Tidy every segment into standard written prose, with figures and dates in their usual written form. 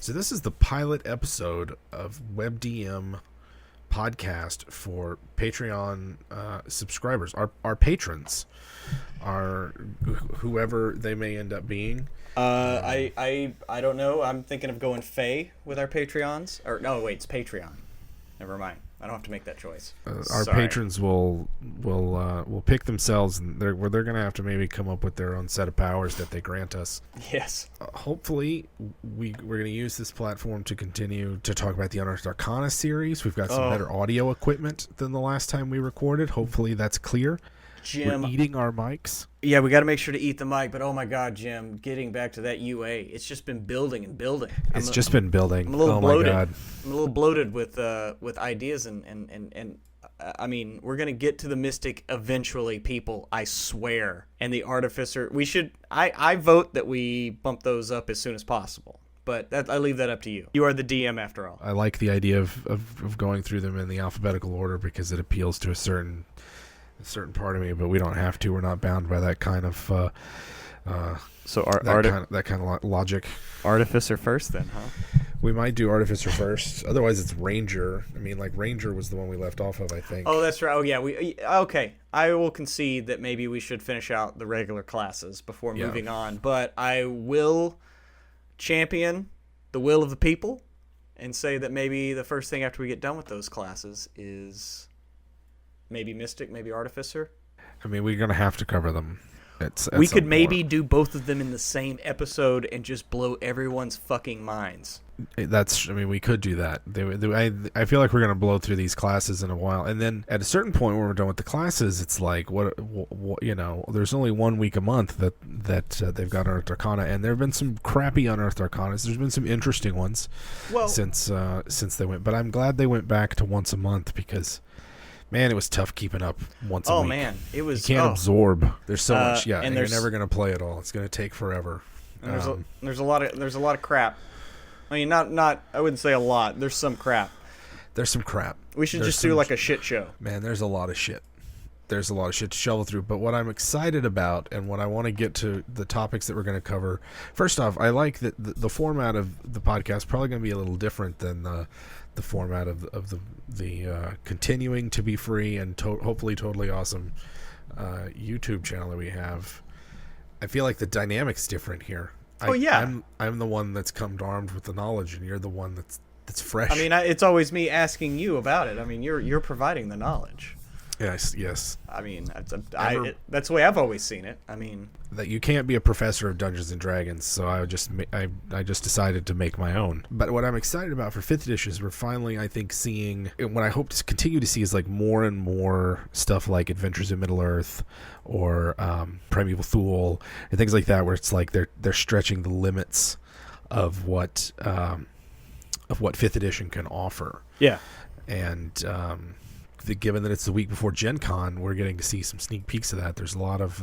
So this is the pilot episode of WebDM podcast for Patreon subscribers, our patrons, our whoever they may end up being. I don't know. I'm thinking of going Faye with our Patreons. Or no, wait, it's Patreon. Never mind. I don't have to make that choice. Our patrons will pick themselves, and they're going to have to maybe come up with their own set of powers that they grant us. Yes. Hopefully, we're going to use this platform to continue to talk about the Unearthed Arcana series. We've got some better audio equipment than the last time we recorded. Hopefully, that's clear. Jim, we're eating our mics. Yeah, we got to make sure to eat the mic. But oh my God, Jim, getting back to that UA, it's just been building and building. It's just been building. I'm a little bloated. My God. I'm a little bloated with ideas and I mean, we're gonna get to the Mystic eventually, people. I swear. And the Artificer, we should. I vote that we bump those up as soon as possible. But I leave that up to you. You are the DM after all. I like the idea of going through them in the alphabetical order because it appeals to a certain part of me, but we don't have to. We're not bound by that kind of that kind of logic. Artificer first, then, huh? We might do Artificer first. Otherwise, it's Ranger. I mean, like Ranger was the one we left off of, I think. Oh, that's right. Oh, yeah. Okay. I will concede that maybe we should finish out the regular classes before moving on. But I will champion the will of the people and say that maybe the first thing after we get done with those classes is maybe Mystic, maybe Artificer. I mean, we're going to have to cover them. We could maybe do both of them in the same episode and just blow everyone's fucking minds. We could do that. I feel like we're going to blow through these classes in a while. And then at a certain point when we're done with the classes, it's like, there's only 1 week a month that they've got Unearthed Arcana. And there have been some crappy Unearthed Arcanas. There's been some interesting ones since they went. But I'm glad they went back to once a month because... Man, it was tough keeping up once a week. Oh, man. It was... You can't absorb. There's so much. Yeah, and you're never going to play it all. It's going to take forever. And there's a lot of crap. I mean, not. I wouldn't say a lot. There's some crap. There's some crap. We should just do like a shit show. Man, there's a lot of shit. There's a lot of shit to shovel through. But what I'm excited about and what I want to get to the topics that we're going to cover. First off, I like that the format of the podcast is probably going to be a little different than the format of the continuing to be free and hopefully totally awesome YouTube channel that we have. I feel like the dynamic's different here. I'm the one that's come armed with the knowledge, and you're the one that's fresh. I mean, it's always me asking you about it. I mean, you're providing the knowledge. Yes. I mean, that's the way I've always seen it. I mean, that you can't be a professor of Dungeons and Dragons, so I just decided to make my own. But what I'm excited about for 5th edition is we're finally, I think, seeing, and what I hope to continue to see is like more and more stuff like Adventures in Middle Earth or Primeval Thule and things like that, where it's like they're stretching the limits of what 5th edition can offer. Yeah, and given that it's the week before Gen Con, we're getting to see some sneak peeks of that. There's a lot of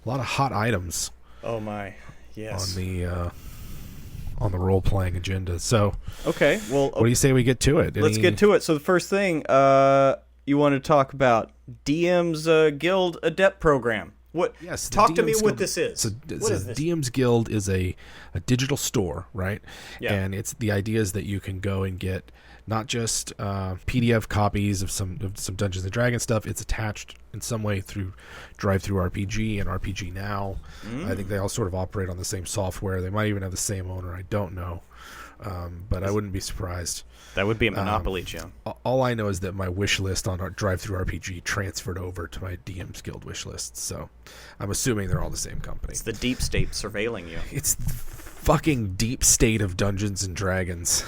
hot items. Oh my, yes. On the role playing agenda. So okay, well, what do you say we get to it? Let's get to it. So the first thing you want to talk about DM's Guild Adept program. What? Yes. Talk to me what this is. So what is this? DM's Guild is a digital store, right? Yeah. And the idea is that you can go and get not just PDF copies of some Dungeons and Dragons stuff. It's attached in some way through DriveThruRPG and RPG Now. I think they all sort of operate on the same software. They might even have the same owner. I don't know, but I wouldn't be surprised. That would be a monopoly, Jim. All I know is that my wish list on our DriveThruRPG transferred over to my DM's Guild wish list. So I'm assuming they're all the same company. It's the deep state surveilling you. It's the fucking deep state of Dungeons and Dragons.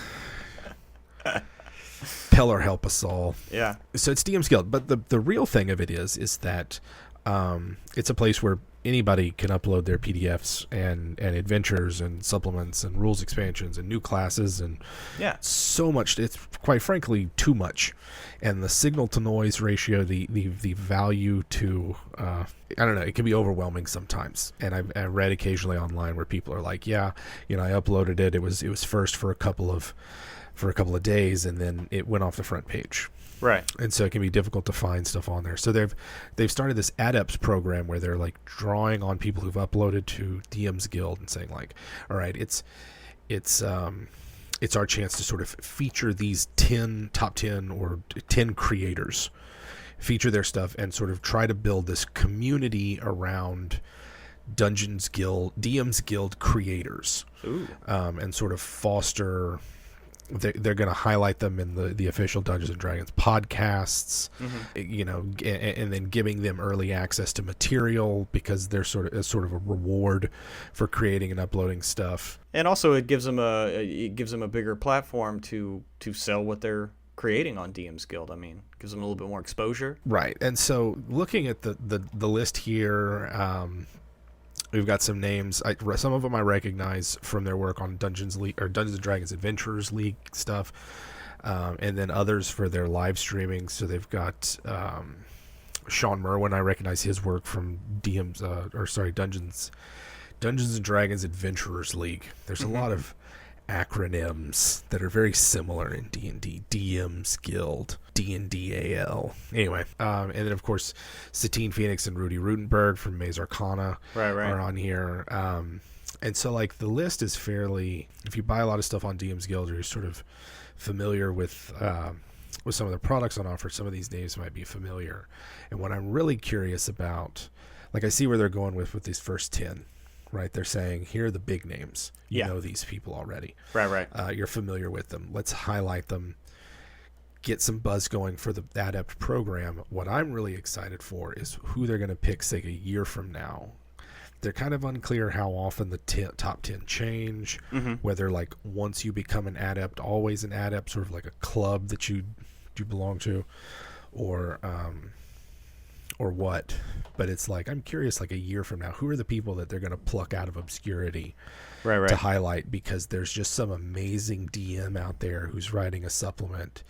Peller help us all. Yeah. So it's DM's Guild, but the real thing of it is that it's a place where anybody can upload their PDFs and adventures and supplements and rules expansions and new classes and so much. It's quite frankly too much, and the signal to noise ratio, the value to I don't know, it can be overwhelming sometimes. And I read occasionally online where people are like, I uploaded it. It was first for a couple of days, and then it went off the front page. Right. And so it can be difficult to find stuff on there. So they've started this Adepts program where they're like drawing on people who've uploaded to DM's Guild and saying like, all right, it's our chance to sort of feature these top 10 or 10 creators, feature their stuff, and sort of try to build this community around DM's Guild creators. And sort of foster. They're going to highlight them in the official Dungeons and Dragons podcasts, and then giving them early access to material because they're sort of a reward for creating and uploading stuff. And also, it gives them a bigger platform to sell what they're creating on DM's Guild. I mean, gives them a little bit more exposure. Right. And so, looking at the list here. We've got some names. Some of them I recognize from their work on Dungeons and Dragons Adventurers League stuff, and then others for their live streaming. So they've got Sean Merwin. I recognize his work from Dungeons and Dragons Adventurers League. There's a lot of acronyms that are very similar in D&D. DM's Guild, DNDAL. Anyway, and then of course Satine Phoenix and Rudy Rutenberg from Maze Arcana are on here. And so like the list is fairly, if you buy a lot of stuff on DM's Guild or you're sort of familiar with some of the products on offer, some of these names might be familiar. And what I'm really curious about, like I see where they're going with these first 10. Right, they're saying here are the big names. You know these people already. Right. You're familiar with them. Let's highlight them. Get some buzz going for the Adept program. What I'm really excited for is who they're going to pick, say, a year from now. They're kind of unclear how often the top 10 change. Whether like once you become an Adept, always an Adept, sort of like a club that you belong to, or what. But it's like, I'm curious, like a year from now, who are the people that they're going to pluck out of obscurity to highlight, because there's just some amazing DM out there who's writing a supplement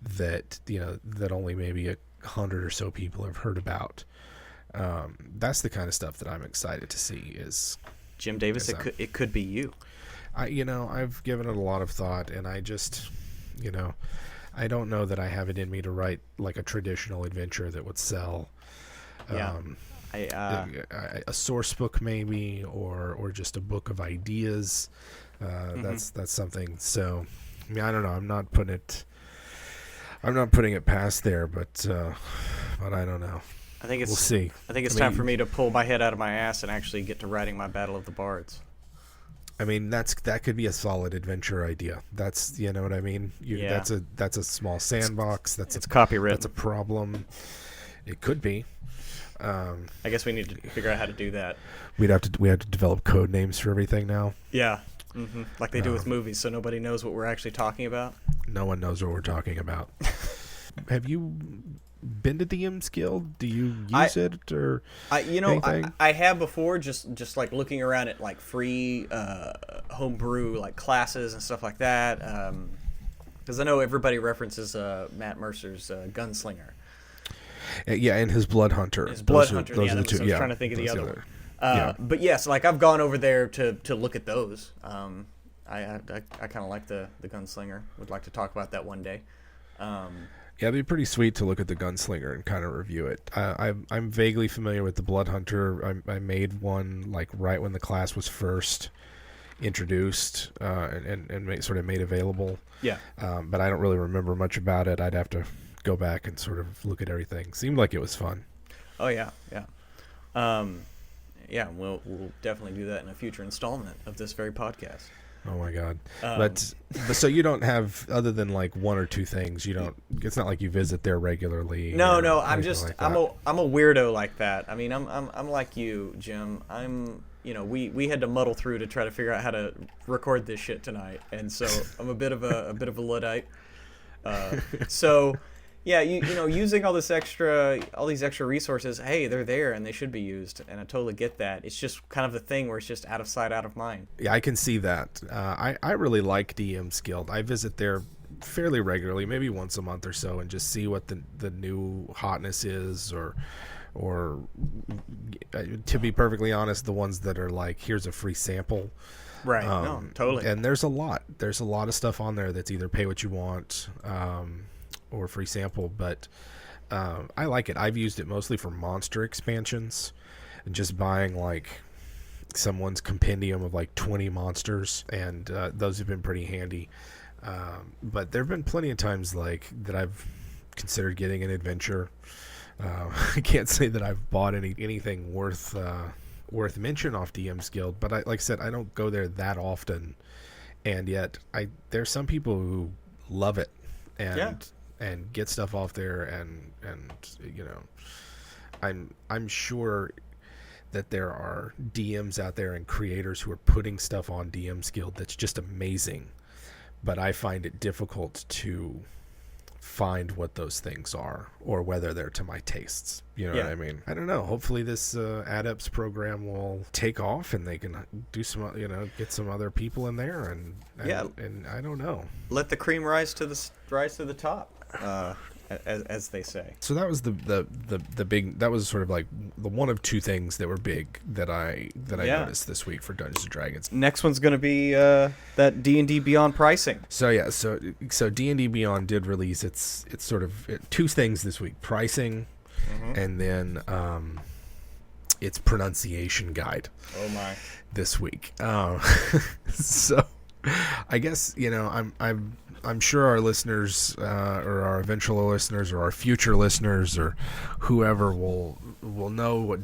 that that only maybe 100 or so people have heard about. That's the kind of stuff that I'm excited to see. Is Jim Davis? It could be you. I've given it a lot of thought, and I just I don't know that I have it in me to write like a traditional adventure that would sell. A source book maybe, or just a book of ideas. That's something. So I don't know. I'm not putting it past there, but I don't know. We'll see. I think it's time for me to pull my head out of my ass and actually get to writing my Battle of the Bards. I mean, that could be a solid adventure idea. That's, you know what I mean? That's a small sandbox. It's copywritten. That's a problem. It could be. I guess we need to figure out how to do that. We have to develop code names for everything now. Yeah, like they do with movies, so nobody knows what we're actually talking about. No one knows what we're talking about. Have you been to DM's Guild? Do you use it or anything? I have before, just like looking around at like free homebrew like classes and stuff like that. Because I know everybody references Matt Mercer's Gunslinger. Yeah, and his Blood Hunter. Those are the two. I was trying to think of the other one. But yes, like I've gone over there to look at those. I kind of like the Gunslinger. Would like to talk about that one day. Yeah, it'd be pretty sweet to look at the Gunslinger and kind of review it. I'm vaguely familiar with the Blood Hunter. I made one like right when the class was first introduced and sort of made available. Yeah. But I don't really remember much about it. I'd have to go back and sort of look at everything. Seemed like it was fun. Oh yeah. We'll definitely do that in a future installment of this very podcast. Oh my God. But so you don't have, other than like one or two things, it's not like you visit there regularly. No, I'm a weirdo like that. I mean, I'm like you, Jim. We had to muddle through to try to figure out how to record this shit tonight. And so I'm a bit of a Luddite. So yeah, using all these extra resources, hey, they're there and they should be used, and I totally get that. It's just kind of the thing where it's just out of sight, out of mind. Yeah, I can see that. I really like DM's Guild. I visit there fairly regularly, maybe once a month or so, and just see what the new hotness is, or to be perfectly honest, the ones that are like, here's a free sample. Right. No, totally. And there's a lot of stuff on there that's either pay what you want, or free sample, but I like it. I've used it mostly for monster expansions and just buying like someone's compendium of like 20 monsters, and those have been pretty handy. But there have been plenty of times like that I've considered getting an adventure. I can't say that I've bought anything worth mention off DM's Guild, but like I said, I don't go there that often, and yet there's some people who love it and get stuff off there, and you know, I'm sure that there are DMs out there and creators who are putting stuff on DM's Guild that's just amazing, but I find it difficult to find what those things are or whether they're to my tastes. You know what I mean? I don't know. Hopefully this Adepts program will take off and they can do some, you know, get some other people in there and I don't know. Let the cream rise to the top. As they say. So that was the big, that was sort of like the one of two things that were big that I noticed this week for Dungeons and Dragons. Next one's going to be that D&D Beyond pricing. So D&D Beyond did release its sort of two things this week: pricing, and then its pronunciation guide. Oh my! This week. So I guess, you know, I'm sure our listeners, or our eventual listeners, or our future listeners, or whoever will know what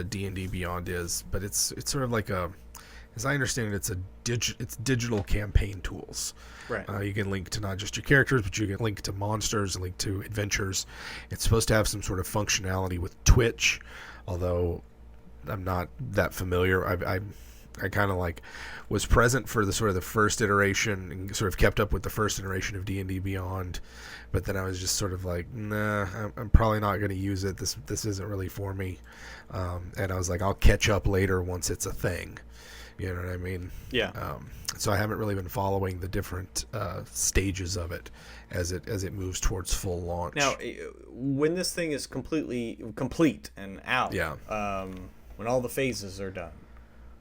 D&D Beyond is. But it's sort of like as I understand it, it's digital campaign tools. Right. You can link to not just your characters, but you can link to monsters and link to adventures. It's supposed to have some sort of functionality with Twitch, although I'm not that familiar. I kind of like was present for the sort of the first iteration and sort of kept up with the first iteration of D&D Beyond, but then I was just sort of like, nah, I'm probably not going to use it. This isn't really for me. And I was like, I'll catch up later once it's a thing. You know what I mean? Yeah. So I haven't really been following the different stages of it as it moves towards full launch. Now, when this thing is completely complete and out, when all the phases are done,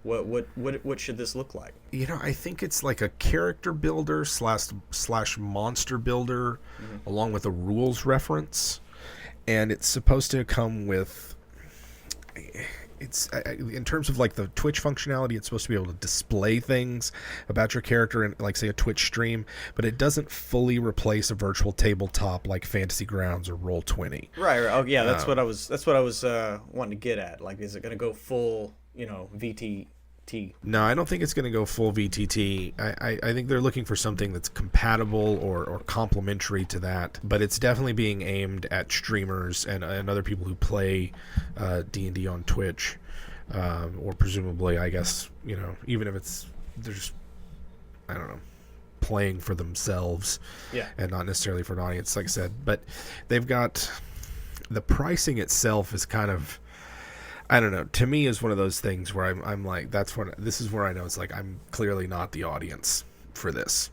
what should this look like? You know, I think it's like a character builder slash monster builder, along with a rules reference, and it's supposed to come with. It's in terms of like the Twitch functionality, it's supposed to be able to display things about your character in, like, say, a Twitch stream, but it doesn't fully replace a virtual tabletop like Fantasy Grounds or Roll20. Right. Oh yeah, that's what I was wanting to get at. Like, is it going to go full, you know, VTT? No, I don't think it's going to go full VTT. I think they're looking for something that's compatible or complementary to that, but it's definitely being aimed at streamers and other people who play D&D on Twitch, or presumably, I guess, you know, even if they're just, I don't know, playing for themselves, and not necessarily for an audience, like I said. But they've got the pricing itself is kind of, I don't know. To me, is one of those things where I'm like, this is where I know it's like I'm clearly not the audience for this.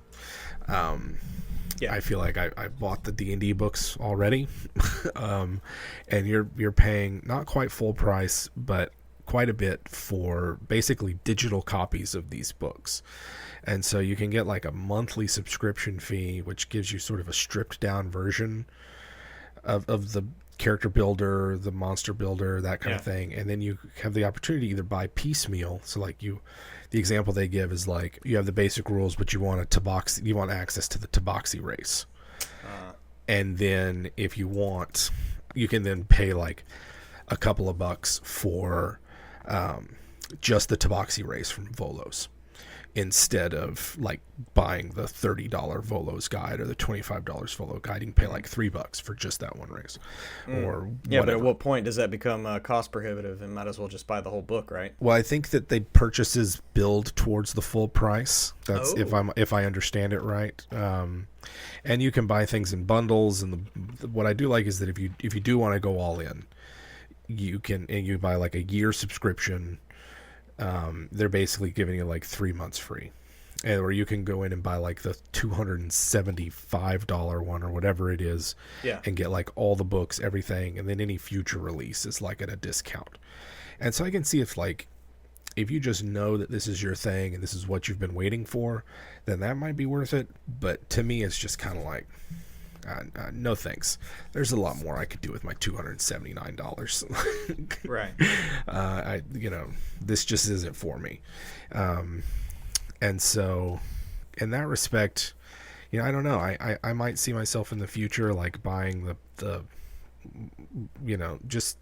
I feel like I bought the D&D books already, and you're paying not quite full price, but quite a bit for basically digital copies of these books. And so you can get like a monthly subscription fee, which gives you sort of a stripped down version of the character builder, the monster builder, that kind of thing. And then you have the opportunity to either buy piecemeal. So like the example they give is like, you have the basic rules, but you want access to the Tabaxi race. And then if you want, you can then pay like a couple of bucks for just the Tabaxi race from Volos, instead of like buying the $30 Volos guide or the $25 Volo guide. You can pay like $3 for just that one race, or whatever. But at what point does that become cost prohibitive and might as well just buy the whole book, right? Well, I think that the purchases build towards the full price. That's if I understand it right. And you can buy things in bundles, and what I do like is that if you do want to go all in, you buy like a year subscription. They're basically giving you like 3 months free, or you can go in and buy like the $275 one or whatever it is, and get like all the books, everything, and then any future release is like at a discount. And so I can see if you just know that this is your thing and this is what you've been waiting for, then that might be worth it. But to me, it's just kind of like, no thanks. There's a lot more I could do with my $279. Right. This just isn't for me. And so, in that respect, I don't know. I might see myself in the future like buying the just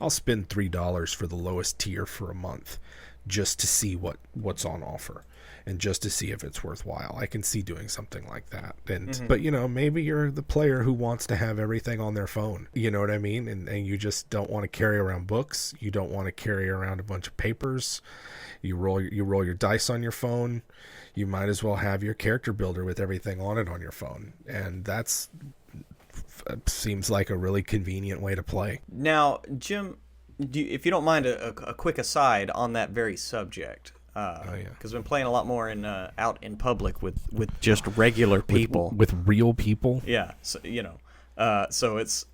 I'll spend $3 for the lowest tier for a month just to see what's on offer and just to see if it's worthwhile. I can see doing something like that. And but maybe you're the player who wants to have everything on their phone. You know what I mean? And you just don't want to carry around books. You don't want to carry around a bunch of papers. You roll your dice on your phone. You might as well have your character builder with everything on it on your phone. And that's seems like a really convenient way to play. Now, Jim, if you don't mind a quick aside on that very subject, because I've been playing a lot more out in public with just regular people, with real people. Yeah, so so it's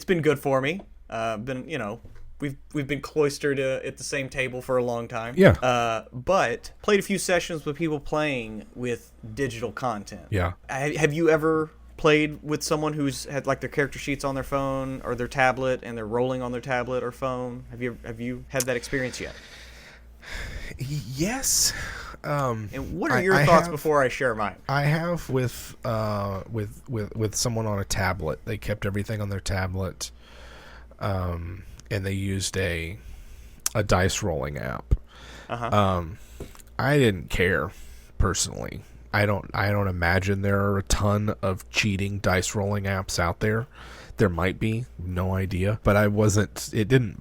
been good for me. We've been cloistered at the same table for a long time. Yeah. But played a few sessions with people playing with digital content. Yeah. Have you ever played with someone who's had like their character sheets on their phone or their tablet and they're rolling on their tablet or phone? Have you had that experience yet? Yes. And what are your thoughts before I share mine? I have with someone on a tablet. They kept everything on their tablet, and they used a dice rolling app. I didn't care personally. I don't imagine there are a ton of cheating dice rolling apps out there. There might be, no idea, but it didn't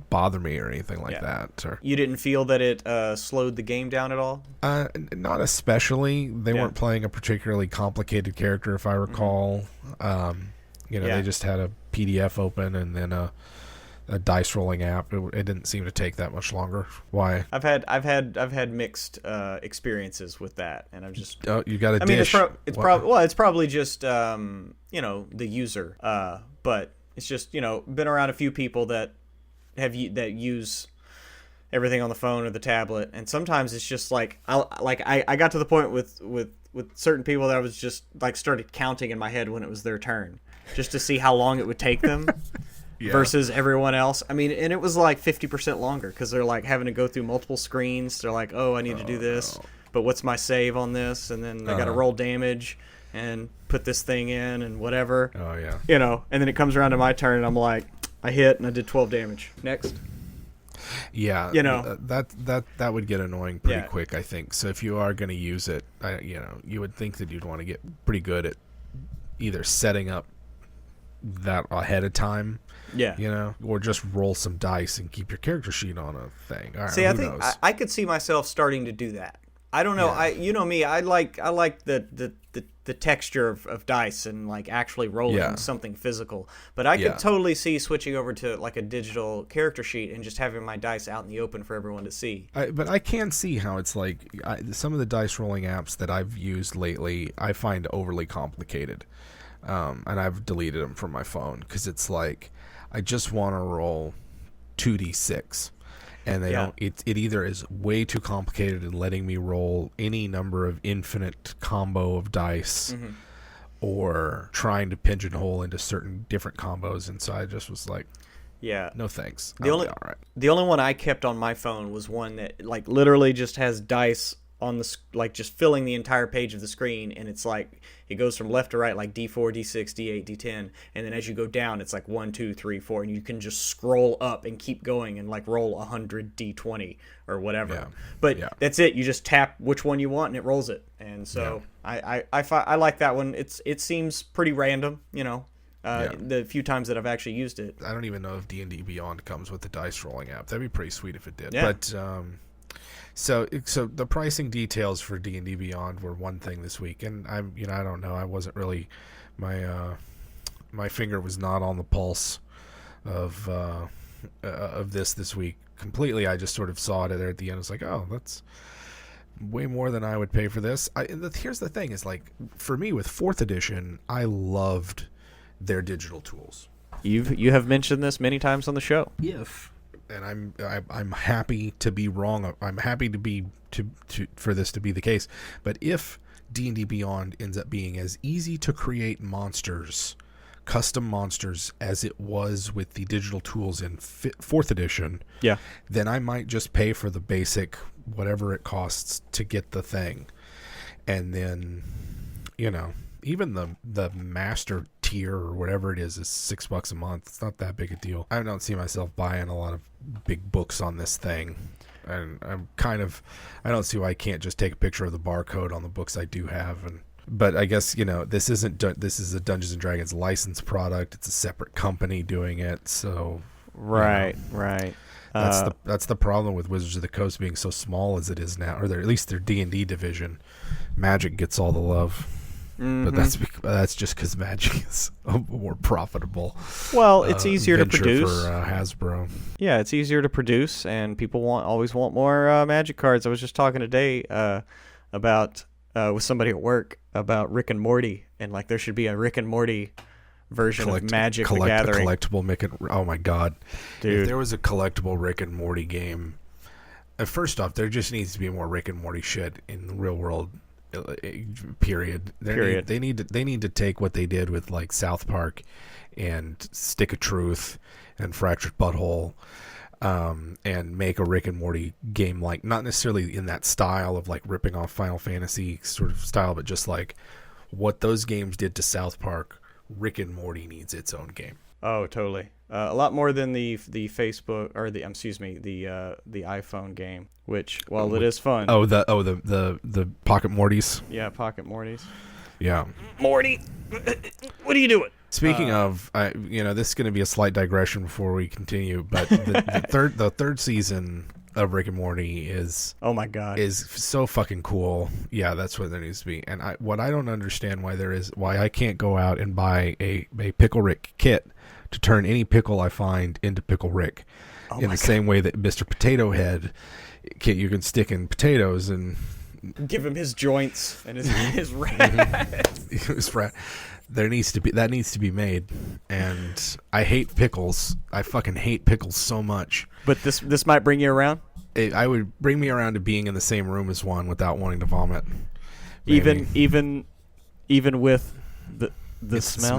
bother me or anything like that. Or, you didn't feel that it slowed the game down at all? Not especially. They weren't playing a particularly complicated character, if I recall. They just had a PDF open and then a dice rolling app. It didn't seem to take that much longer. Why? I've had mixed experiences with that, and I've just you got a dish. Mean, it's probably just the user, but it's just been around a few people that use everything on the phone or the tablet, and sometimes it's just like I got to the point with certain people that I was just like started counting in my head when it was their turn, just to see how long it would take them. Versus everyone else. I mean, and it was like 50% longer because they're like having to go through multiple screens. They're like, I need to do this, but what's my save on this? And then I got to roll damage and put this thing in and whatever. Oh, yeah. And then it comes around to my turn and I'm like, I hit and I did 12 damage. Next. Yeah. That would get annoying pretty quick, I think. So if you are going to use it, you would think that you'd want to get pretty good at either setting up that ahead of time. Yeah. Or just roll some dice and keep your character sheet on a thing. All right, see, I think I could see myself starting to do that. I don't know. Yeah. Me. I like the texture of dice and like actually rolling something physical. But I could totally see switching over to like a digital character sheet and just having my dice out in the open for everyone to see. But I can see how it's like some of the dice rolling apps that I've used lately, I find overly complicated. And I've deleted them from my phone because it's like I just want to roll 2d6, and they don't. It either is way too complicated and letting me roll any number of infinite combo of dice, or trying to pigeonhole into certain different combos. And so I just was like, no thanks. The only one I kept on my phone was one that like literally just has dice on the like just filling the entire page of the screen, and it's like it goes from left to right like D4, D6, D8, D10, and then as you go down it's like 1, 2, 3, 4, and you can just scroll up and keep going and like roll 100 D20 or whatever. But that's it. You just tap which one you want and it rolls it. And so I like that one. It seems pretty random, the few times that I've actually used it. I don't even know if D&D Beyond comes with the dice rolling app. That'd be pretty sweet if it did. Yeah. But So the pricing details for D&D Beyond were one thing this week, and I don't know. I wasn't really my finger was not on the pulse of this week completely. I just sort of saw it there at the end. It's like, oh, that's way more than I would pay for this. Here's the thing: is like for me with 4th edition, I loved their digital tools. You have mentioned this many times on the show. And I'm happy to be wrong. I'm happy to be for this to be the case. But if D&D Beyond ends up being as easy to create monsters, custom monsters, as it was with the digital tools in 4th edition, then I might just pay for the basic whatever it costs to get the thing. And then, even the master tier or whatever it is $6 a month. It's not that big a deal. I don't see myself buying a lot of big books on this thing. And I don't see why I can't just take a picture of the barcode on the books I do have. But I guess, this is a Dungeons & Dragons licensed product. It's a separate company doing it. So right. That's the problem with Wizards of the Coast being so small as it is now, or at least their D&D division. Magic gets all the love. But that's just because Magic is a more profitable. Well, it's easier to produce for Hasbro. Yeah, it's easier to produce, and people always want more Magic cards. I was just talking today about with somebody at work about Rick and Morty, and like there should be a Rick and Morty version of Magic the Gathering. Oh my god, dude! If there was a collectible Rick and Morty game, first off, there just needs to be more Rick and Morty shit in the real world. Period. They need to take what they did with like South Park and Stick of Truth and Fractured Butthole, and make a Rick and Morty game, like not necessarily in that style of like ripping off Final Fantasy sort of style, but just like what those games did to South Park. Rick and Morty needs its own game. Oh, totally. A lot more than the Facebook or the iPhone game, which while it is fun. The Pocket Mortys. Yeah, Pocket Mortys. Yeah. Morty, what are you doing? Speaking of, this is going to be a slight digression before we continue, but the third season of Rick and Morty is, oh my god, is so fucking cool. Yeah, that's what there needs to be. And what I don't understand why I can't go out and buy a Pickle Rick kit to turn any pickle I find into Pickle Rick, in the same way that Mr. Potato Head you can stick in potatoes and give him his joints and his rat. His rat. That needs to be made, and I hate pickles. I fucking hate pickles so much. But this might bring you around. I would bring me around to being in the same room as one without wanting to vomit. Maybe. Even with the smell.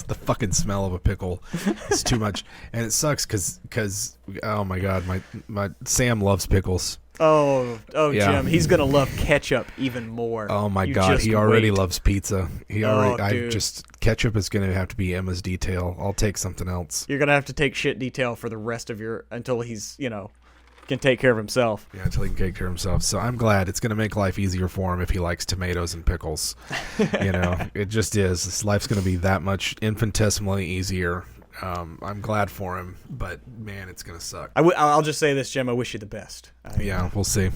The fucking smell of a pickle is too much, and it sucks because oh my god, my Sam loves pickles. Oh, yeah. Jim, he's gonna love ketchup even more. Oh my god, he already loves pizza. Ketchup is gonna have to be Emma's detail. I'll take something else. You're gonna have to take shit detail for the rest of until he's can take care of himself. Yeah, until he can take care of himself. So I'm glad it's gonna make life easier for him if he likes tomatoes and pickles. It just is. His life's gonna be that much infinitesimally easier. I'm glad for him, but man, it's gonna suck. I'll just say this, Jim. I wish you the best. We'll see.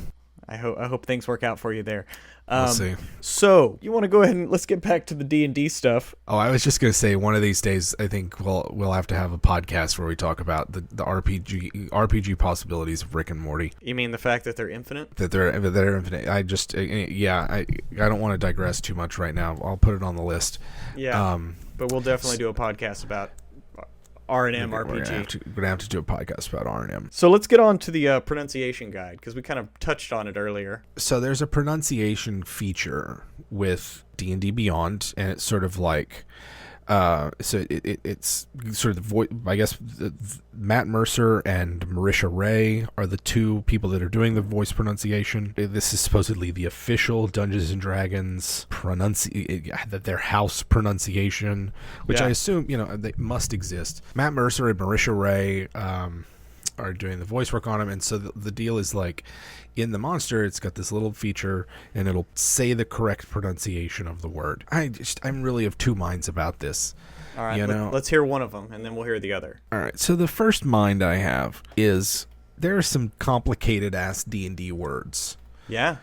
I hope things work out for you there. We'll see. So you want to go ahead and let's get back to the D&D stuff. Oh, I was just gonna say one of these days, I think we'll have to have a podcast where we talk about the RPG possibilities of Rick and Morty. You mean the fact that they're infinite? That they're infinite. I don't want to digress too much right now. I'll put it on the list. Yeah. But we'll definitely do a podcast about R&M RPG. We're going to have to do a podcast about R&M. So let's get on to the pronunciation guide, because we kind of touched on it earlier. So there's a pronunciation feature with D&D Beyond, and it's sort of like... it's sort of the voice. I guess Matt Mercer and Marisha Ray are the two people that are doing the voice pronunciation. This is supposedly the official Dungeons and Dragons their house pronunciation, which I assume they must exist. Matt Mercer and Marisha Ray are doing the voice work on him, and so the deal is like in the monster, it's got this little feature, and it'll say the correct pronunciation of the word. I'm really of two minds about this. All right, let's hear one of them, and then we'll hear the other. All right, so the first mind I have is there are some complicated-ass D&D words. Yeah.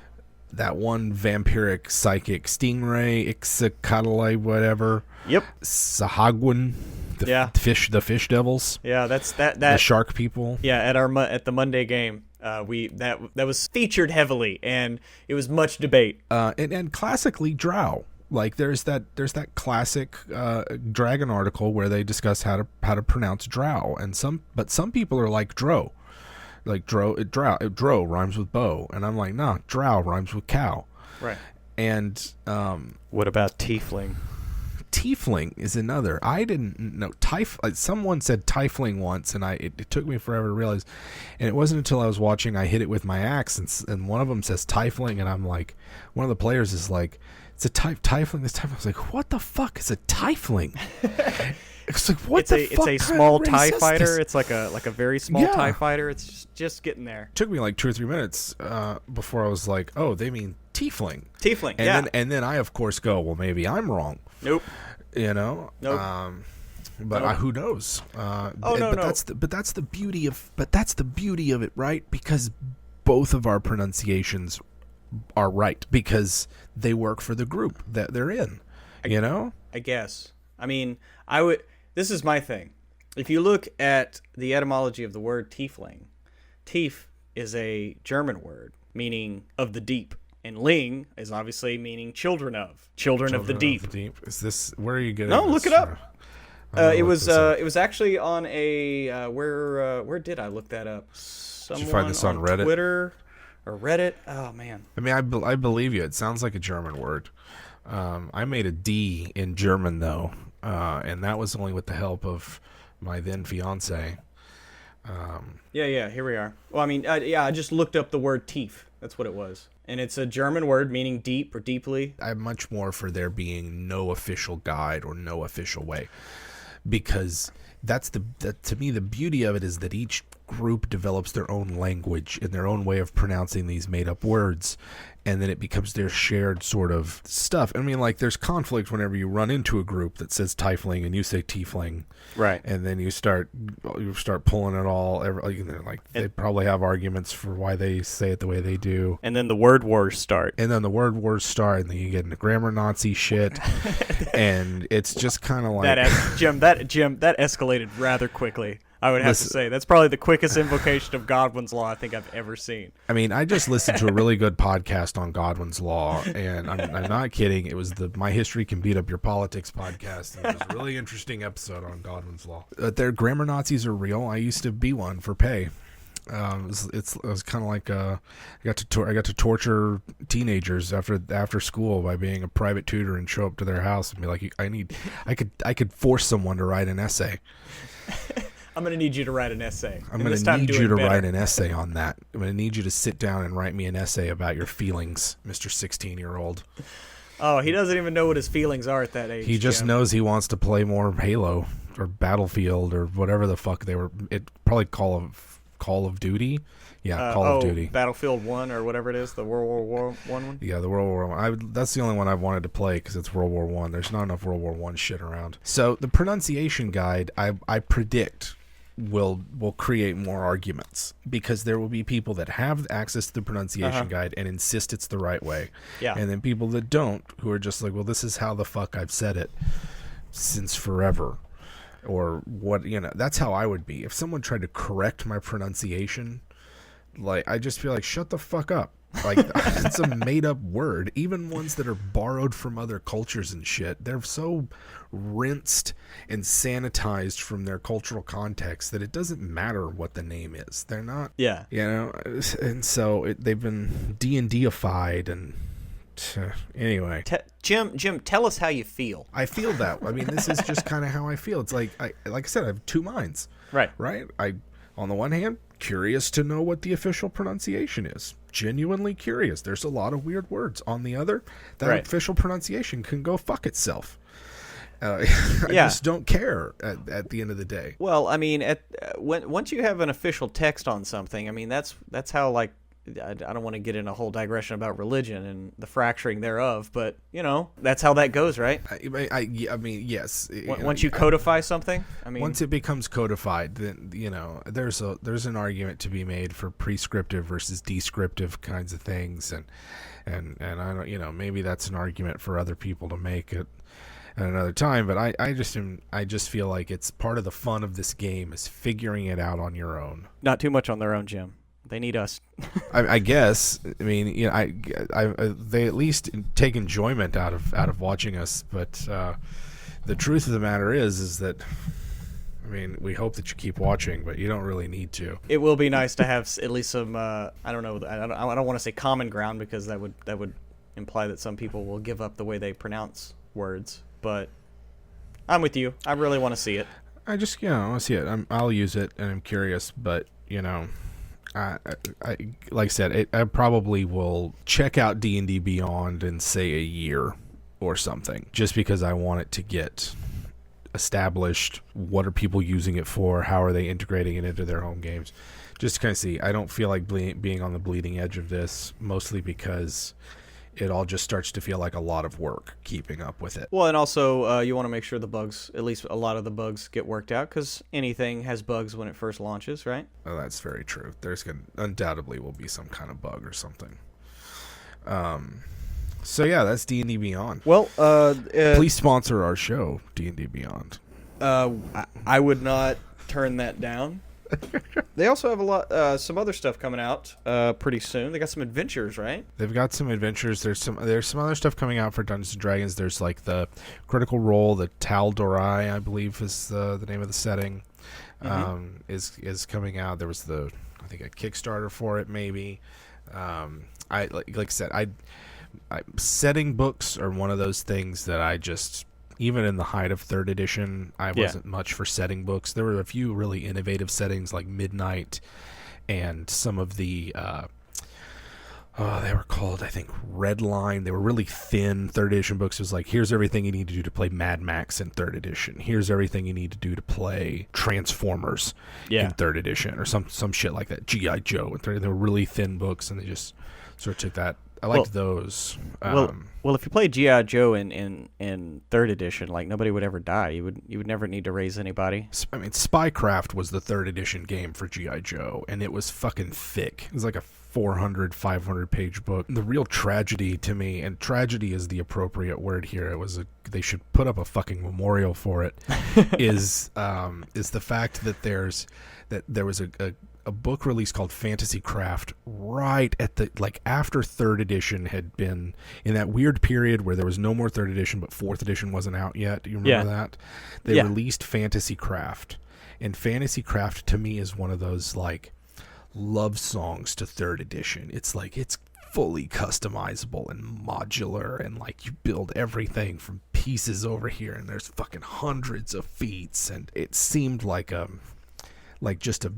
That one vampiric psychic stingray, Ixacatlai, whatever. Yep. Sahagwan. The fish devils. Yeah, that's that. The shark people. Yeah, at the Monday game. That was featured heavily, and it was much debate. And classically drow. Like there's that classic Dragon article where they discuss how to pronounce drow, and some people are like dro. Like dro rhymes with bow, and I'm like, nah, drow rhymes with cow. Right. And what about tiefling? Tiefling is another. I didn't know. Someone said tiefling once, and it took me forever to realize. And it wasn't until I was watching I Hit It With My Axe, and one of them says tiefling, and I'm like, one of the players is like, it's a tiefling. This tiefling. I was like, what the fuck is a tiefling? It's like, what the fuck? It's a small TIE fighter. It's like a very small TIE fighter. It's just getting there. It took me like 2 or 3 minutes before I was like, oh, they mean tiefling. Tiefling, and then I of course go, well, maybe I'm wrong. Nope. You know. Nope. Who knows? No. That's the beauty of it, right? Because both of our pronunciations are right because they work for the group that they're in. You know. I guess. I mean, this is my thing. If you look at the etymology of the word tiefling, tief is a German word meaning of the deep. And ling is obviously meaning children of the deep. Is this where are you getting? No, this? Look it up. It was actually on a where did I look that up? Someone did you find this on Reddit, Twitter, or Reddit? Oh man. I mean, I believe you. It sounds like a German word. I made a D in German though, and that was only with the help of my then fiance. Yeah. Here we are. Well, I mean, I just looked up the word tief. That's what it was. And it's a German word meaning deep or deeply. I'm much more for there being no official guide or no official way, because to me the beauty of it is that each group develops their own language and their own way of pronouncing these made up words, and then it becomes their shared sort of stuff. I mean, like, there's conflict whenever you run into a group that says tiefling and you say tiefling, right? And then you start pulling it all. They probably have arguments for why they say it the way they do. And then the word wars start. And then you get into grammar Nazi shit, and it's just kind of like that escalated rather quickly. I would have to say that's probably the quickest invocation of Godwin's Law I think I've ever seen. I mean, I just listened to a really good podcast on Godwin's Law, and I'm not kidding. It was the My History Can Beat Up Your Politics podcast. And it was a really interesting episode on Godwin's Law. Their grammar Nazis are real. I used to be one for pay. It was kind of like I got to torture teenagers after school by being a private tutor and show up to their house and be like, I could force someone to write an essay. I'm going to need you to write an essay. I'm going to need you to write an essay on that. I'm going to need you to sit down and write me an essay about your feelings, Mr. 16-year-old. Oh, he doesn't even know what his feelings are at that age. He just knows he wants to play more Halo or Battlefield or whatever the fuck they were. It probably Call of Duty. Yeah, Call of Duty. Battlefield 1 or whatever it is, the World War I one? Yeah, the World War I. That's the only one I've wanted to play because it's World War I. There's not enough World War I shit around. So the pronunciation guide, I predict, will create more arguments because there will be people that have access to the pronunciation guide and insist it's the right way. Yeah. And then people that don't, who are just like, well, this is how the fuck I've said it since forever. Or what, that's how I would be. If someone tried to correct my pronunciation, like, I just feel like, shut the fuck up. Like, it's a made-up word. Even ones that are borrowed from other cultures and shit, they're so rinsed and sanitized from their cultural context that it doesn't matter what the name is. They're not, and so they've been D&D-ified and... Anyway, Jim, tell us how you feel. I feel that. I mean, this is just kind of how I feel. It's like I said, I have two minds. Right. On the one hand, curious to know what the official pronunciation is. Genuinely curious. There's a lot of weird words. On the other, that official pronunciation can go fuck itself. I just don't care at the end of the day. Well, I mean, once you have an official text on something, I mean, that's how, like, I don't want to get in a whole digression about religion and the fracturing thereof, but that's how that goes, right? I mean, yes. Once you codify something, I mean, once it becomes codified, then there's an argument to be made for prescriptive versus descriptive kinds of things, and I don't, maybe that's an argument for other people to make at another time, but I just feel like it's part of the fun of this game is figuring it out on your own. Not too much on their own, Jim. They need us. I guess. I mean, they at least take enjoyment out of watching us. But the truth of the matter is that, I mean, we hope that you keep watching, but you don't really need to. It will be nice to have at least some. I don't know. I don't want to say common ground because that would imply that some people will give up the way they pronounce words. But I'm with you. I really want to see it. I just, I want to see it. I'll use it, and I'm curious, but, I like I said, I probably will check out D&D Beyond in, say, a year or something, just because I want it to get established. What are people using it for? How are they integrating it into their home games? Just to kind of see. I don't feel like being on the bleeding edge of this, mostly because it all just starts to feel like a lot of work keeping up with it. Well, and also you want to make sure the bugs, at least a lot of the bugs, get worked out, because anything has bugs when it first launches, right? Oh, that's very true. There's undoubtedly will be some kind of bug or something. So yeah, that's D&D Beyond. Well, please sponsor our show, D&D Beyond. I would not turn that down. They also have some other stuff coming out pretty soon. They got some adventures, right? They've got some adventures. There's some other stuff coming out for Dungeons and Dragons. There's like the Critical Role, the Tal Dorai, I believe is the name of the setting, is coming out. There was I think a Kickstarter for it maybe. Like I said, setting books are one of those things that I just, even in the height of 3rd edition, I wasn't much for setting books. There were a few really innovative settings like Midnight and some of the they were called, I think, Red Line. They were really thin 3rd edition books. It was like, here's everything you need to do to play Mad Max in 3rd edition. Here's everything you need to do to play Transformers in 3rd edition, or some shit like that. G.I. Joe and 3rd. They were really thin books, and they just sort of took that. I liked those. Well, if you play G.I. Joe in 3rd edition, like, nobody would ever die. You would never need to raise anybody. I mean, Spycraft was the 3rd edition game for G.I. Joe, and it was fucking thick. It was like a 400, 500 page book. The real tragedy to me, and tragedy is the appropriate word here, they should put up a fucking memorial for it, is the fact that there was a book release called Fantasy Craft right at after 3rd edition had been in that weird period where there was no more 3rd edition, but 4th edition wasn't out yet. Do you remember that? They released Fantasy Craft, and Fantasy Craft to me is one of those like love songs to 3rd edition. It's like, it's fully customizable and modular, and like you build everything from pieces over here, and there's fucking hundreds of feats, and it seemed like just a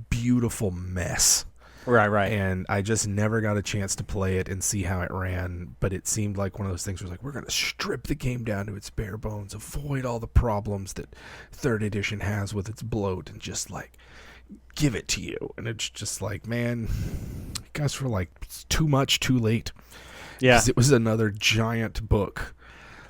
beautiful mess. Right. And I just never got a chance to play it and see how it ran, but it seemed like one of those things where it's like, we're going to strip the game down to its bare bones, avoid all the problems that 3rd edition has with its bloat, and just like give it to you. And it's just like, man, you guys were like, it's too much too late. Yeah. Because it was another giant book.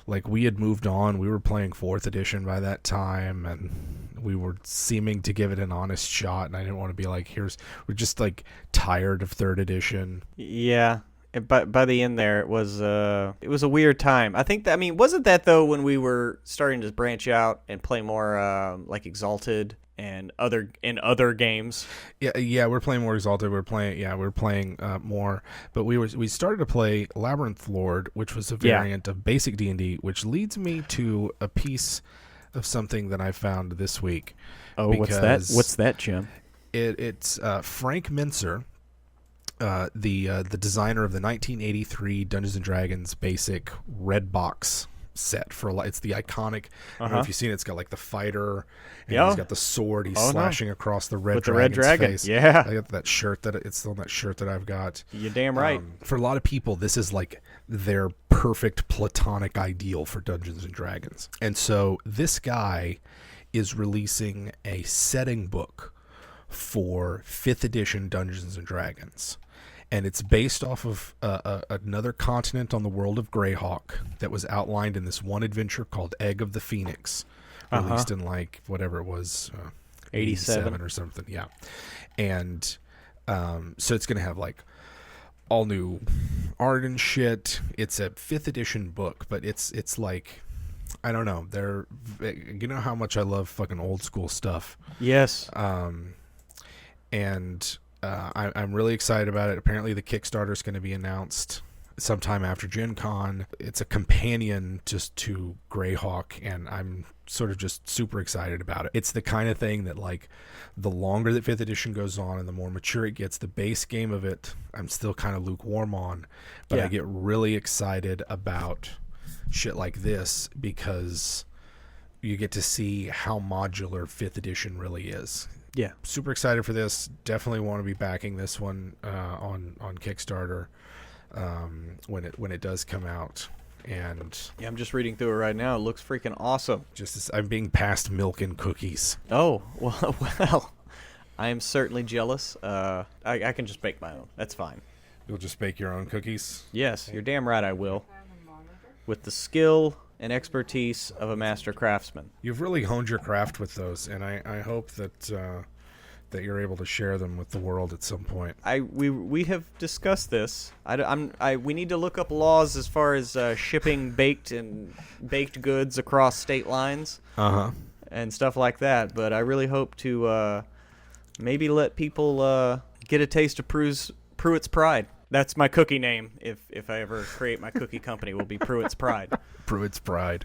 Like, we had moved on. We were playing 4th edition by that time, and we were seeming to give it an honest shot, and I didn't want to be like, we're just like tired of 3rd edition. Yeah. But by the end there, it was a weird time. I think wasn't that though when we were starting to branch out and play more like Exalted and other games? Yeah, we're playing more Exalted. We're playing more, but we started to play Labyrinth Lord, which was a variant of basic D&D, which leads me to a piece of something that I found this week. Oh, what's that? What's that, Jim? It's Frank Mincer, the designer of the 1983 Dungeons and Dragons basic red box set it's the iconic. I don't know if you've seen it. It's got like the fighter, and he's got the sword. He's slashing across the red dragon's face. Yeah, I got that shirt it's still that shirt that I've got. You're damn right. For a lot of people, this is like their perfect platonic ideal for Dungeons and Dragons, and so this guy is releasing a setting book for 5th edition Dungeons and Dragons. And it's based off of another continent on the world of Greyhawk that was outlined in this one adventure called Egg of the Phoenix, released in like whatever it was, 87 or something. Yeah, and so it's gonna have like all new art and shit. It's a 5th edition book, but it's like, I don't know. You know how much I love fucking old school stuff. Yes. And I'm really excited about it. Apparently the Kickstarter is going to be announced sometime after Gen Con. It's a companion just to Greyhawk, and I'm sort of just super excited about it. It's the kind of thing that, like, the longer that 5th edition goes on and the more mature it gets, the base game of it I'm still kind of lukewarm on, but I get really excited about shit like this because you get to see how modular 5th edition really is. Yeah, super excited for this. Definitely want to be backing this one on Kickstarter when it does come out. And yeah, I'm just reading through it right now. It looks freaking awesome. Just as I'm being passed milk and cookies. Oh well, I am certainly jealous. I can just bake my own. That's fine. You'll just bake your own cookies? Yes, you're damn right I will. With the skill and expertise of a master craftsman. You've really honed your craft with those, and I hope that you're able to share them with the world at some point. We have discussed this. We need to look up laws as far as shipping baked goods across state lines. And stuff like that. But I really hope to maybe let people get a taste of Pruitt's Pride. That's my cookie name. If I ever create my cookie company, will be Pruitt's Pride. Pruitt's Pride.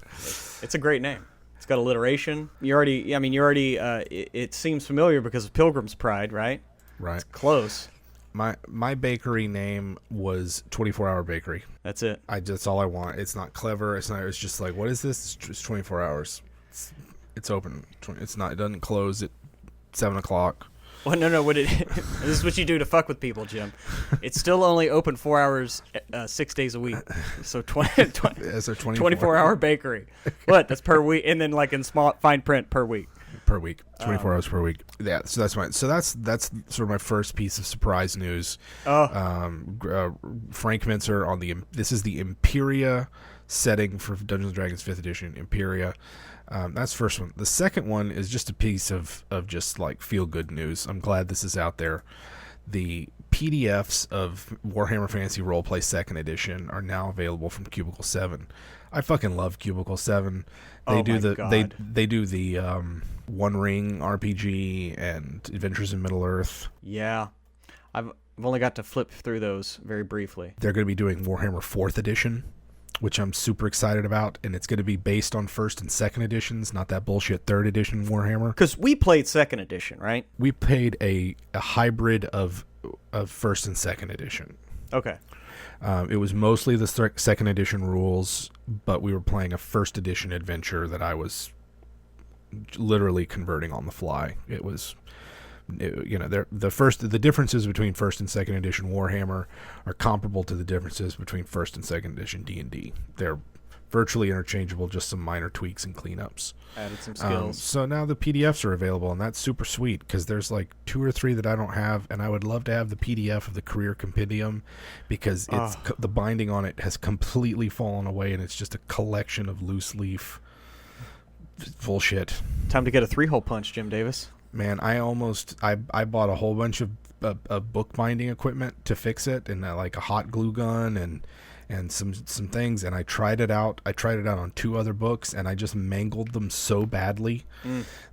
It's a great name. It's got alliteration. It seems familiar because of Pilgrim's Pride, right? Right. It's close. My bakery name was 24-Hour Bakery. That's it. That's all I want. It's not clever. It's just like, what is this? It's 24 hours. It's open. It doesn't close at 7 o'clock. Well, no. This is what you do to fuck with people, Jim. It's still only open 4 hours, 6 days a week. So 24-hour bakery. What? That's per week, and then like in small fine print per week. 24 hours per week. Yeah. So that's fine. So that's sort of my first piece of surprise news. Frank Mincer this is the Imperia setting for Dungeons & Dragons 5th edition. Imperia. That's the first one. The second one is just a piece of just like feel good news. I'm glad this is out there. The PDFs of Warhammer Fantasy Roleplay 2nd edition are now available from Cubicle 7. I fucking love Cubicle 7. They do the One Ring RPG and Adventures in Middle Earth. Yeah. I've only got to flip through those very briefly. They're going to be doing Warhammer 4th edition, which I'm super excited about, and it's going to be based on 1st and 2nd editions, not that bullshit 3rd edition Warhammer. Because we played 2nd edition, right? We played a hybrid of 1st and 2nd edition. Okay. It was mostly the 2nd edition rules, but we were playing a 1st edition adventure that I was literally converting on the fly. It was... the differences between 1st and 2nd edition Warhammer are comparable to the differences between 1st and 2nd edition D&D. They're virtually interchangeable, just some minor tweaks and cleanups. Added some skills. So now the PDFs are available, and that's super sweet because there's like 2 or 3 that I don't have, and I would love to have the PDF of the Career Compendium because the binding on it has completely fallen away, and it's just a collection of loose leaf bullshit. Time to get a 3-hole punch, Jim Davis. Man, I bought a whole bunch of bookbinding equipment to fix it, and like a hot glue gun and some things, and I tried it out. I tried it out on 2 other books, and I just mangled them so badly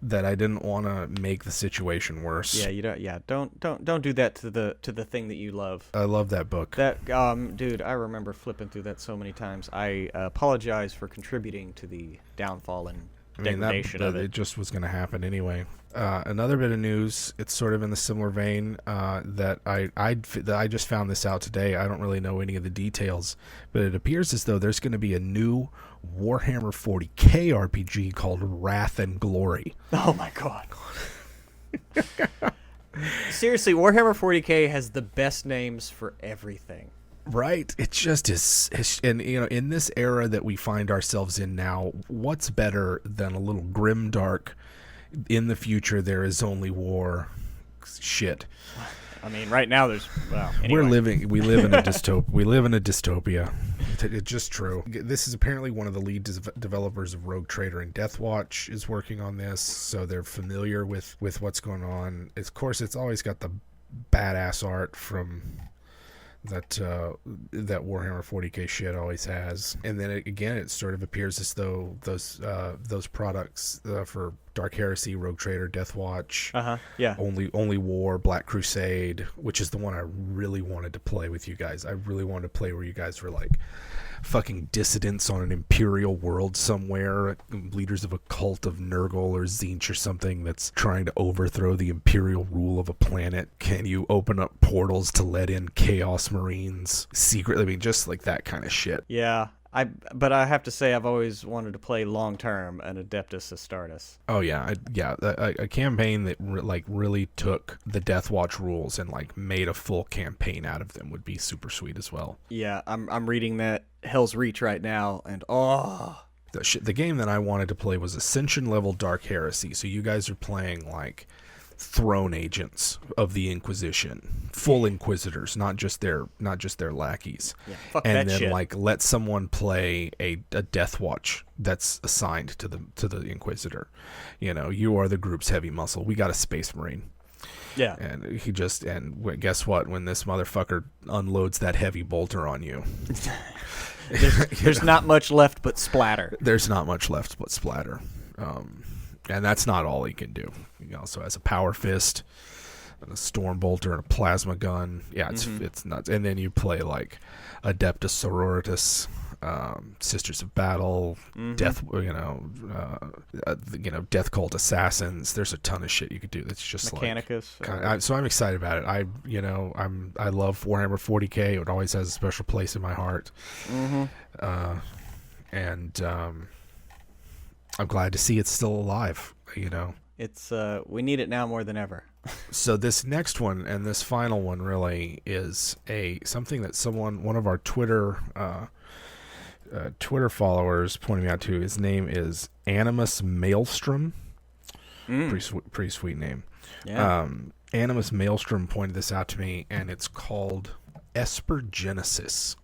that I didn't want to make the situation worse. Yeah, you don't. Yeah, don't do that to the thing that you love. I love that book. That dude, I remember flipping through that so many times. I apologize for contributing to the downfall and degradation of it. It just was going to happen anyway. Another bit of news, it's sort of in the similar vein that I just found this out today. I don't really know any of the details, but it appears as though there's going to be a new Warhammer 40k RPG called Wrath and Glory. Oh my god. Seriously, Warhammer 40k has the best names for everything. Right? It just is. And, in this era that we find ourselves in now, what's better than a little grim dark, in the future there is only war shit. I mean, right now there's, anyway. We live in a dystopia. It's just true. This is apparently one of the lead developers of Rogue Trader and Deathwatch is working on this, so they're familiar with what's going on. Of course, it's always got the badass art from that Warhammer 40K shit always has. And then it sort of appears as though those products for Dark Heresy, Rogue Trader, Death Watch, yeah, Only War, Black Crusade, which is the one I really wanted to play with you guys. I really wanted to play where you guys were like fucking dissidents on an imperial world somewhere, leaders of a cult of Nurgle or Tzeentch or something that's trying to overthrow the imperial rule of a planet. Can you open up portals to let in Chaos Marines secretly? I mean, just like that kind of shit. Yeah. But I have to say, I've always wanted to play long term an Adeptus Astartes. Oh yeah, a campaign that really took the Death Watch rules and like made a full campaign out of them would be super sweet as well. Yeah, I'm reading that Hell's Reach right now, and the game that I wanted to play was Ascension level Dark Heresy. So you guys are playing like throne agents of the Inquisition, full Inquisitors, not just their lackeys. Yeah, fuck and that then shit. like let someone play a Death Watch that's assigned to the Inquisitor. You know, you are the group's heavy muscle. We got a Space Marine. Yeah. And guess what? When this motherfucker unloads that heavy bolter on you, there's not much left but splatter. There's not much left but splatter. And that's not all he can do. He also has a power fist, and a storm bolter, and a plasma gun. Yeah, it's nuts. And then you play like Adeptus Sororitas, Sisters of Battle, Death, Death Cult Assassins. There's a ton of shit you could do. That's just Mechanicus. So I'm excited about it. I love Warhammer 40K. It always has a special place in my heart. I'm glad to see it's still alive, you know. It's we need it now more than ever. So this next one and this final one really is something that one of our Twitter followers pointed me out to. His name is Animus Maelstrom. Pretty sweet name. Yeah. Animus Maelstrom pointed this out to me, and it's called Esper Genesis.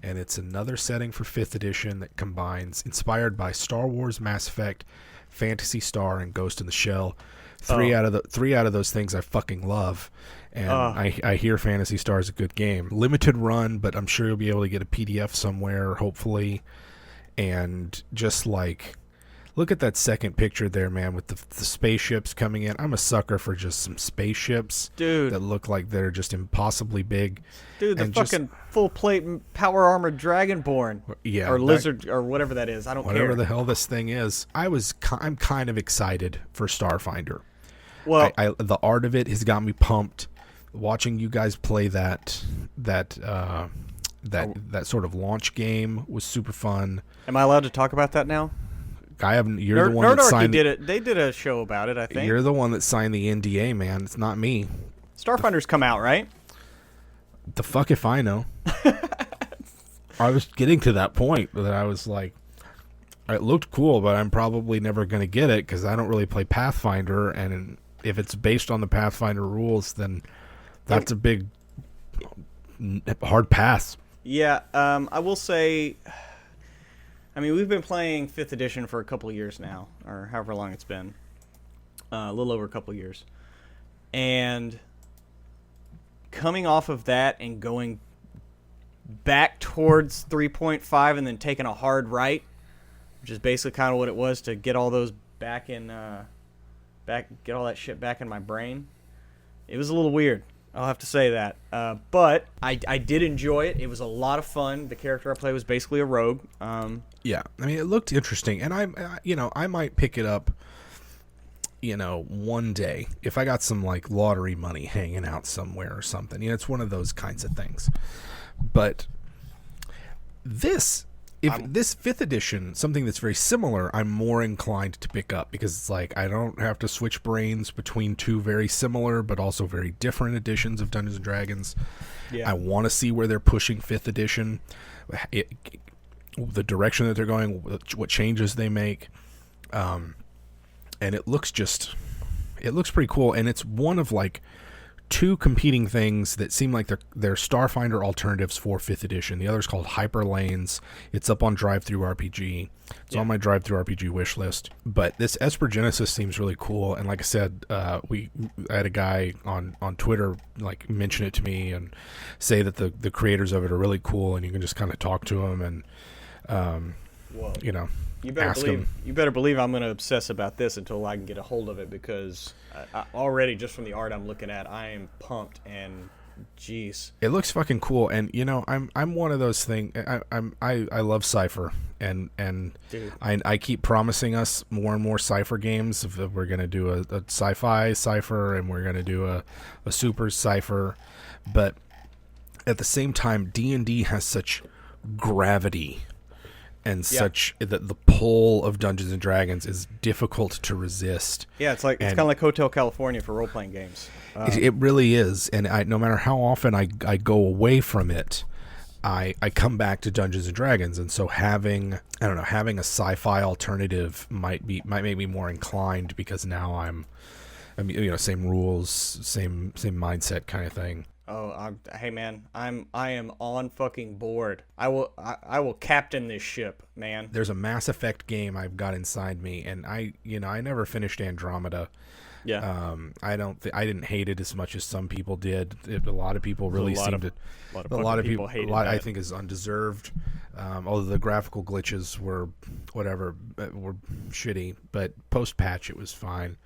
And it's another setting for 5th edition that combines, inspired by Star Wars, Mass Effect, Phantasy Star, and Ghost in the Shell. Three out of those things I fucking love. And I hear Phantasy Star is a good game. Limited run, but I'm sure you'll be able to get a PDF somewhere, hopefully. And just like, look at that second picture there, man, with the spaceships coming in. I'm a sucker for just some spaceships, dude, that look like they're just impossibly big. Dude, the fucking full plate power armored Dragonborn, or lizard, or whatever that is. I don't care. Whatever the hell this thing is. I'm kind of excited for Starfinder. Well, the art of it has got me pumped. Watching you guys play that sort of launch game was super fun. Am I allowed to talk about that now? I haven't. You're the one that signed. Did it. They did a show about it, I think. You're the one that signed the NDA, man. It's not me. Starfinder's come out, right? The fuck if I know. I was getting to that point that I was like, it looked cool, but I'm probably never going to get it because I don't really play Pathfinder, and if it's based on the Pathfinder rules, then that's a big hard pass. Yeah, I will say, I mean, we've been playing 5th edition for a couple of years now, or however long it's been. A little over a couple of years. And coming off of that and going back towards 3.5 and then taking a hard right, which is basically kind of what it was, to get all those back in, get all that shit back in my brain. It was a little weird. I'll have to say that. But I did enjoy it. It was a lot of fun. The character I played was basically a rogue. Yeah, I mean, it looked interesting, and I might pick it up, one day if I got some like lottery money hanging out somewhere or something. It's one of those kinds of things. But this 5th edition, something that's very similar, I'm more inclined to pick up because it's like I don't have to switch brains between two very similar but also very different editions of Dungeons and Dragons. Yeah. I want to see where they're pushing 5th edition, the direction that they're going, what changes they make, and it looks pretty cool. And it's one of like two competing things that seem like they're Starfinder alternatives for 5th edition. The other's called Hyper Lanes. It's up on Drive-Thru RPG. It's on my Drive-Thru RPG wish list. But this Esper Genesis seems really cool. And like I said, I had a guy on Twitter like mention it to me and say that the creators of it are really cool, and you can just kind of talk to them and you know. You better believe I'm going to obsess about this until I can get a hold of it, because I already, just from the art I'm looking at, I am pumped. And jeez, it looks fucking cool. And you know, I'm one of those things. I love Cypher, and dude. I keep promising us more and more Cypher games. We're gonna do a sci-fi Cypher, and we're gonna do a super Cypher, but at the same time, D&D has such gravity. And such that the pull of Dungeons and Dragons is difficult to resist. Yeah, it's kind of like Hotel California for role playing games. It really is, and no matter how often I go away from it, I come back to Dungeons and Dragons, and so having a sci-fi alternative might make me more inclined, because now I mean, you know, same rules, same mindset kind of thing. Oh, hey man, I am on fucking board. I will captain this ship, man. There's a Mass Effect game I've got inside me, and I never finished Andromeda. Yeah. I didn't hate it as much as some people did. A lot of people really seemed to. A lot of people hated it. I think is undeserved. Although the graphical glitches were shitty, but post patch it was fine.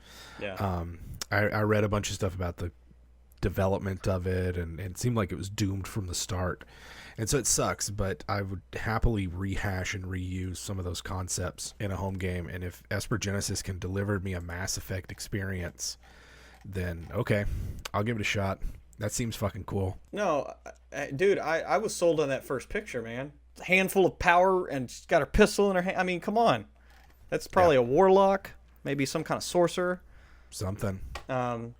Yeah. I read a bunch of stuff about the development of it, and it seemed like it was doomed from the start, and so it sucks, but I would happily rehash and reuse some of those concepts in a home game. And if Esper Genesis can deliver me a Mass Effect experience, then okay, I'll give it a shot. That seems fucking cool. No, dude, I was sold on that first picture, man. A handful of power, and she's got her pistol in her hand. I mean, come on, that's probably a warlock, maybe some kind of sorcerer. Something.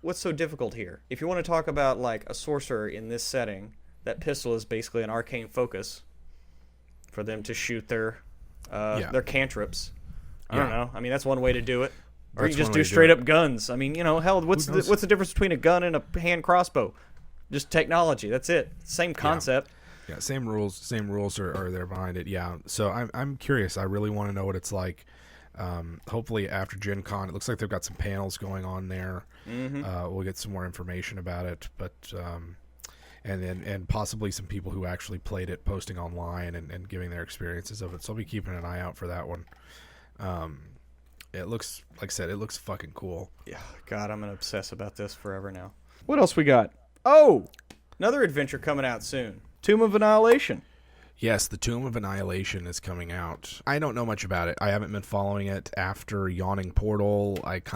What's so difficult here? If you want to talk about like a sorcerer in this setting, that pistol is basically an arcane focus for them to shoot their cantrips. I don't know. I mean, that's one way to do it. Or you just do straight up guns. I mean, you know, hell, what's the difference between a gun and a hand crossbow? Just technology. That's it. Same concept. Yeah, same rules. Same rules are there behind it. Yeah. So I'm curious. I really want to know what it's like. Hopefully after Gen Con, it looks like they've got some panels going on there. Mm-hmm. We'll get some more information about it, but and possibly some people who actually played it posting online and giving their experiences of it. So I'll be keeping an eye out for that one. It looks, like I said, it looks fucking cool. Yeah, God, I'm gonna obsess about this forever now. What else we got? Oh, another adventure coming out soon. Tomb of Annihilation. Yes, the Tomb of Annihilation is coming out. I don't know much about it. I haven't been following it after Yawning Portal. It's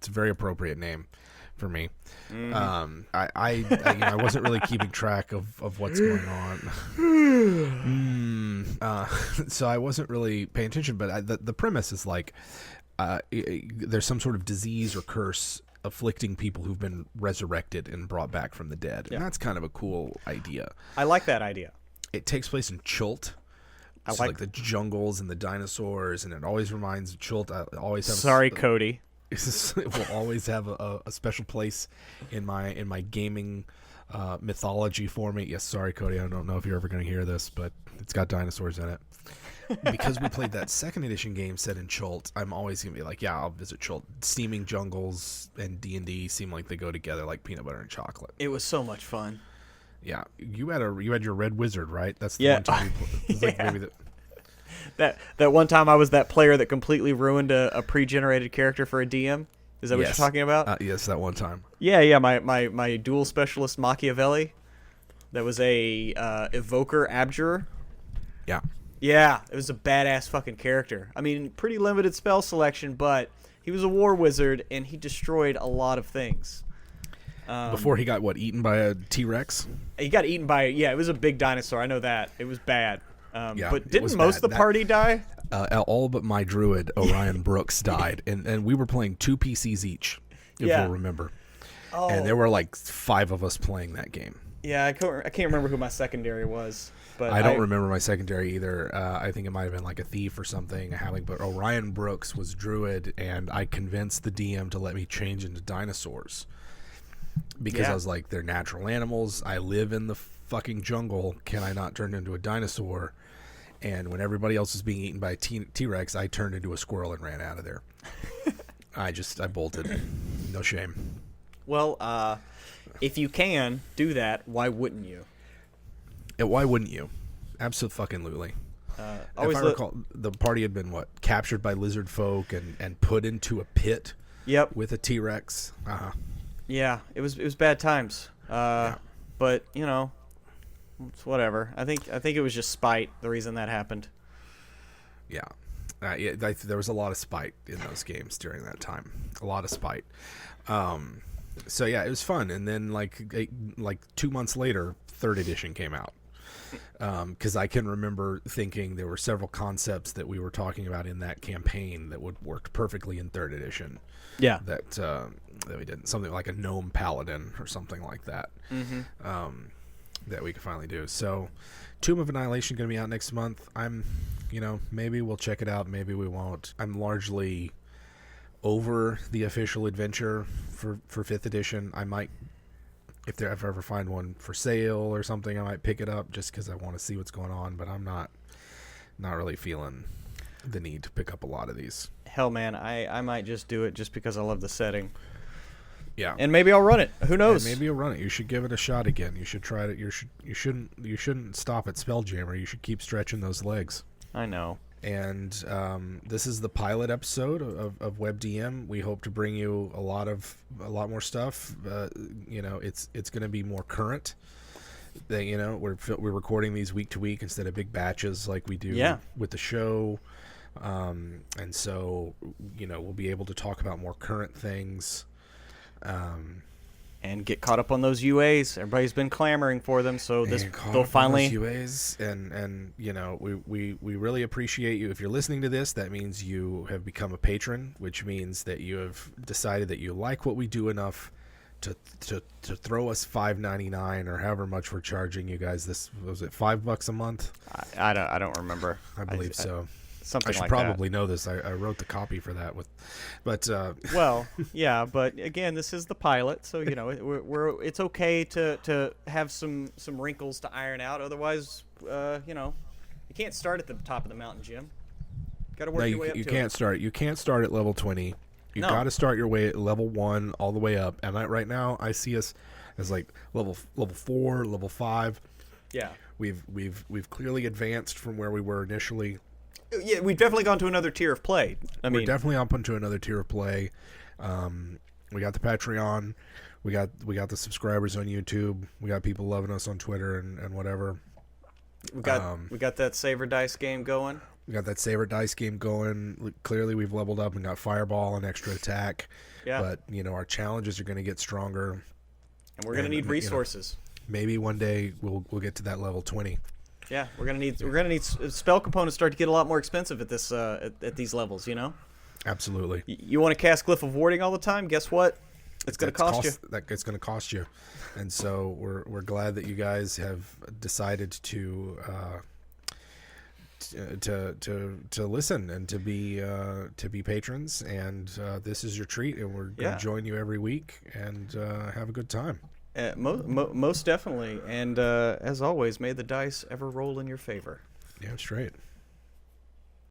a very appropriate name for me. Mm-hmm. I wasn't really keeping track of what's going on. So I wasn't really paying attention. But the premise is like there's some sort of disease or curse afflicting people who've been resurrected and brought back from the dead. And that's kind of a cool idea. I like that idea. It takes place in Chult. I like the jungles and the dinosaurs, and it always reminds of Chult. I always have Cody. It will always have a special place in my gaming mythology for me. Yes, sorry, Cody. I don't know if you're ever going to hear this, but it's got dinosaurs in it. Because we played that second edition game set in Chult, I'm always gonna be like, yeah, I'll visit Chult. Steaming jungles and D&D seem like they go together like peanut butter and chocolate. It was so much fun. Yeah, you had your red wizard, right? That's the one time you played. Yeah. Like maybe that one time I was that player that completely ruined a pre-generated character for a DM. Is that what you're talking about? Yes, that one time. Yeah. My dual specialist Machiavelli. That was a evoker abjurer. Yeah. Yeah, it was a badass fucking character. I mean, pretty limited spell selection, but he was a war wizard, and he destroyed a lot of things. Before he got, eaten by a T-Rex? He got eaten by, it was a big dinosaur. I know that. It was bad. But didn't most of the party die? All but my druid, Orion Brooks, died. And we were playing 2 PCs each, if you'll remember. Oh. And there were like 5 of us playing that game. Yeah, I can't remember who my secondary was. But I don't remember my secondary either. I think it might have been like a thief or something, a halfling. But Orion Brooks was druid, and I convinced the DM to let me change into dinosaurs. because I was like, they're natural animals. I live in the fucking jungle. Can I not turn into a dinosaur? And when everybody else was being eaten by a T-Rex, I turned into a squirrel and ran out of there. I bolted. No shame. Well, if you can do that, why wouldn't you? Why wouldn't you? Absolutely. If I recall, the party had been captured by lizard folk and put into a pit. Yep. With a T-Rex. Yeah, it was bad times. But it's whatever. I think it was just spite, the reason that happened. Yeah. There was a lot of spite in those games during that time. A lot of spite. So yeah, it was fun. And then like 2 months later, 3rd edition came out. Because I can remember thinking there were several concepts that we were talking about in that campaign that would work perfectly in 3rd edition. Yeah. That we didn't. Something like a gnome paladin or something like that. Mm-hmm. That we could finally do. So Tomb of Annihilation going to be out next month. Maybe we'll check it out. Maybe we won't. I'm largely over the official adventure for 5th edition. I might, if I ever find one for sale or something, I might pick it up just because I want to see what's going on. But I'm not really feeling the need to pick up a lot of these. Hell, man, I might just do it just because I love the setting. Yeah, and maybe I'll run it. Who knows? Maybe you'll run it. You should give it a shot again. You should try it. You shouldn't stop at Spelljammer. You should keep stretching those legs. I know. And this is the pilot episode of WebDM. We hope to bring you a lot more stuff. It's going to be more current. We're recording these week to week instead of big batches like we do with the show. And so we'll be able to talk about more current things. And get caught up on those UAs. Everybody's been clamoring for them, so they'll finally UAs. And we really appreciate you. If you're listening to this, that means you have become a patron, which means that you have decided that you like what we do enough to throw us $5.99 or however much we're charging you guys. This was it, $5 a month? I don't remember. I believe so. Something I should like probably know this. I wrote the copy for that well, yeah, but again, this is the pilot, so it's okay to have some wrinkles to iron out. Otherwise, you can't start at the top of the mountain, Jim. Got to work your way up. You can't start at level 20. You got to start your way at level 1 all the way up. And right now I see us as like level 4, level 5. Yeah. We've clearly advanced from where we were initially. Yeah, we've definitely gone to another tier of play. We're definitely up into another tier of play. We got the Patreon. We got the subscribers on YouTube. We got people loving us on Twitter and whatever. We got that Saver Dice game going. We got that Saver Dice game going. Clearly, we've leveled up and got Fireball and extra attack. Yeah. But our challenges are going to get stronger, and we're going to need resources. Maybe one day we'll get to that level 20. Yeah, we're gonna need spell components start to get a lot more expensive at this at these levels. Absolutely. You want to cast Glyph of Warding all the time? Guess what? It's going to cost you. It's going to cost you, and so we're glad that you guys have decided to listen and to be patrons, and this is your treat, and we're going to join you every week and have a good time. Most definitely, and as always, may the dice ever roll in your favor. Yeah, straight.